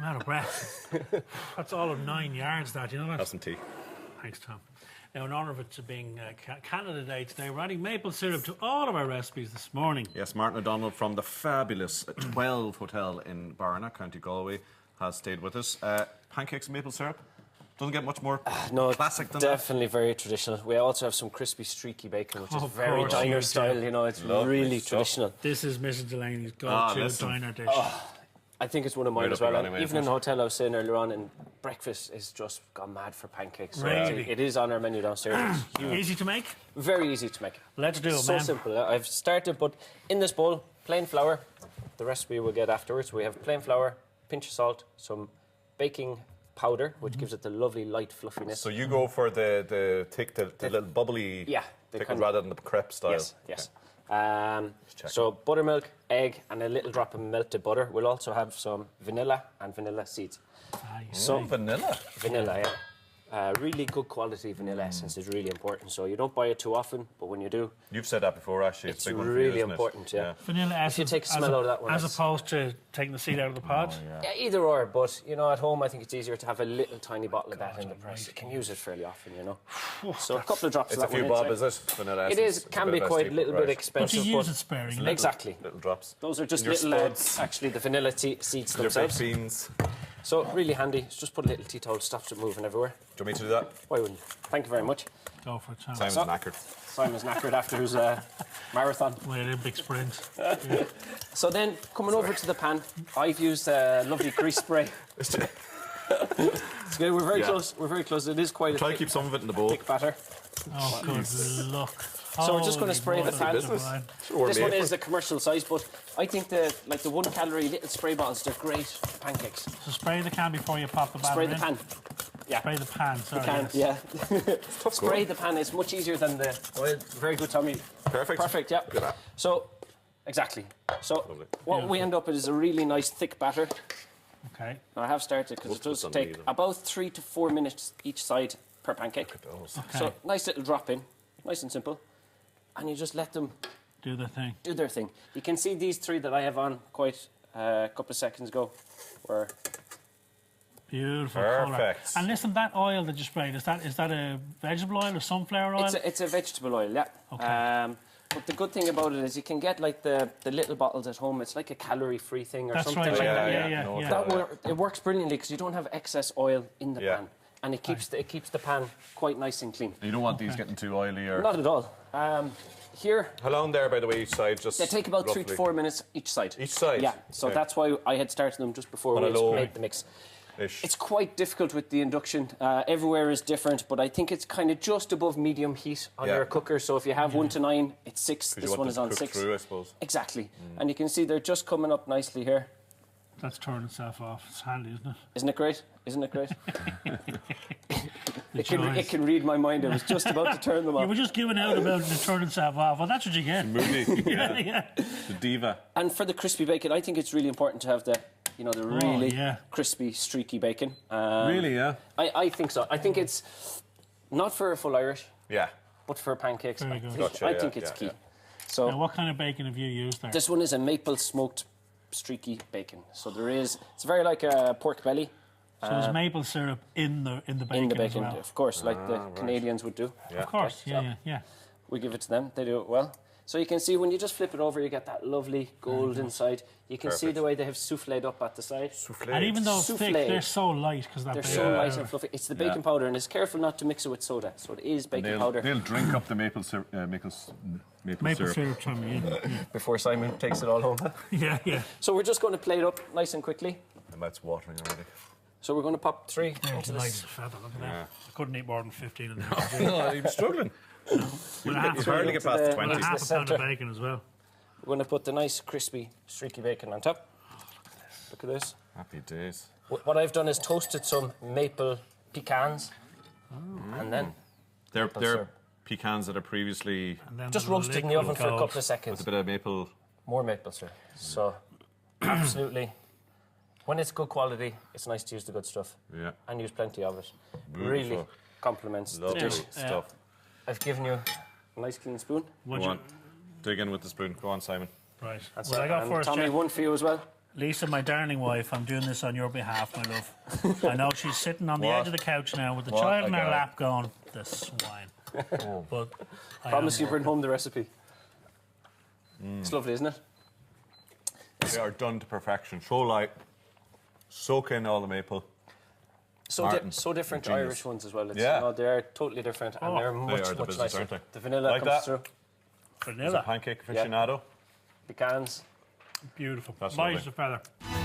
I'm out of breath. That's all of 9 yards, that, you know that? Have some tea. Thanks, Tom. Now, in honour of it to being Canada Day today, we're adding maple syrup to all of our recipes this morning. Yes, Martin O'Donnell from the fabulous 12 Hotel in Barna, County Galway, has stayed with us. Pancakes and maple syrup. Doesn't get much more classic than definitely very traditional. We also have some crispy, streaky bacon, which is very diner style. You know, it's really traditional. This is Mrs. Delaney's go-to diner dish. I think it's one of mine as well. And even in the hotel I was saying earlier on, and breakfast is just gone mad for pancakes. So really? it is on our menu downstairs. It's huge. Easy to make? Very easy to make. Let's do it, so man. So simple. I've started, but in this bowl, plain flour. The recipe we'll get afterwards. We have plain flour, pinch of salt, some baking powder, which gives it the lovely light fluffiness. So you go for the thick, the little bubbly thick rather than the crepe style. Yes. So buttermilk, egg, and a little drop of melted butter. We'll also have some vanilla and vanilla seeds. So vanilla? Vanilla, yeah. Really good quality vanilla essence is really important. So you don't buy it too often, but when you do... You've said that before, actually. It's a big one for you, really important, yeah. Vanilla essence, if you take a smell out of that one. As opposed to taking the seed out of the pod? Yeah, either or, but, you know, at home I think it's easier to have a little tiny bottle of that in the press. You can use it fairly often, you know. So a couple of drops of that one. It's a few bob, is it? Vanilla essence. It is, can be quite a little bit expensive. But you use it sparingly. Exactly. Little drops. Those are just little, actually, the vanilla seeds themselves. Beans. So, really handy. Just put a little tea towel, stops it moving everywhere. Do you want me to do that? Why wouldn't you? Thank you very much. Go for it, Tom. Simon's knackered. Simon's knackered after his marathon. With Olympic sprint. So then, coming over to the pan, I've used a lovely grease spray. It's good. We're very close. We're very close. It is quite a Try to keep some of it in the bowl. Thick batter. Oh, good luck. So we're just going to spray the pan. This one is the commercial size, but I think the 1 calorie little spray bottles, they're great for pancakes. So spray the can before you pop the batter Spray the pan. Yeah. Spray the pan, sorry. The can, spray the pan. It's much easier than the oil. Very good, Tommy. Perfect, yeah. Look at that. So, exactly. So, what we end up with is a really nice thick batter. Okay. Now, I have started because it does take about 3 to 4 minutes each side per pancake. Okay. So, nice little drop in. Nice and simple. And you just let them do their thing. You can see these 3 that I have on quite a couple of seconds ago were beautiful. Perfect. Colour. And listen, that oil that you sprayed, is that a vegetable oil or sunflower oil? It's a vegetable oil, yeah. Okay. But the good thing about it is you can get like the little bottles at home. It's like a calorie-free thing or something like that. Yeah. It works brilliantly because you don't have excess oil in the pan. And it keeps the pan quite nice and clean. You don't want these getting too oily or... Not at all. Here... How long there, by the way, each side? Just they take about roughly 3 to 4 minutes each side. Each side? Yeah. So that's why I had started them just before we made the mix. It's quite difficult with the induction. Everywhere is different, but I think it's kind of just above medium heat on your cooker. So if you have 1 to 9, it's 6. This one is on 6. Through, I suppose. Exactly. And you can see they're just coming up nicely here. That's turning itself off. It's handy, isn't it? Isn't it great? Isn't it great? It can read my mind. I was just about to turn them off. You were just giving out about it turning itself off. Well, that's what you get. Movie. yeah. The diva. And for the crispy bacon, I think it's really important to have the really crispy, streaky bacon. Really, yeah? I think so. I think it's not for a full Irish. Yeah. But for pancakes, Very good. I think it's key. So now, what kind of bacon have you used there? This one is a maple smoked streaky bacon. So it's very like a pork belly. So there's maple syrup in the bacon. In the bacon, as well. of course, like the Canadians would do. Yeah. Of course, yeah. We give it to them. They do it well. So you can see when you just flip it over, you get that lovely gold inside. You can see the way they have souffled up at the side. And even though it's thick, they're so light because they're so light and fluffy. It's the baking powder, and it's careful not to mix it with soda. So it is baking powder. They'll drink up the maple syrup. Maple syrup, Tommy. Before Simon takes it all home. yeah. So we're just going to plate it up nice and quickly. My mouth's watering already. So we're going to pop 3 into this. Feather, look at that. I couldn't eat more than 15 in there. No, you're struggling. You hardly get past the 20. Half a pound of bacon as well. We're going to put the nice, crispy, streaky bacon on top. Look at this. Happy days. What I've done is toasted some maple pecans. And then... They're pecans that are previously... Just roasted in the oven for a couple of seconds. With a bit of maple... More maple syrup. So, absolutely... When it's good quality, it's nice to use the good stuff. Yeah. And use plenty of it. Beautiful. Really complements the dish. Stuff. I've given you a nice clean spoon. Go on. Dig in with the spoon. Go on, Simon. Right. That's what I got first, Tommy, Jeff? one for you as well. Lisa, my darling wife, I'm doing this on your behalf, my love. I know she's sitting on the edge of the couch now with the child in her lap going, this swine. But promise you bring home the recipe. It's lovely, isn't it? They are done to perfection. So light. Soak in all the maple. So different to Irish ones as well. It's, you know, they are totally different and they're much nicer. Aren't they? The vanilla like comes through. Vanilla. Pancake aficionado. Pecans. Beautiful. That's Nice lovely. as a feather.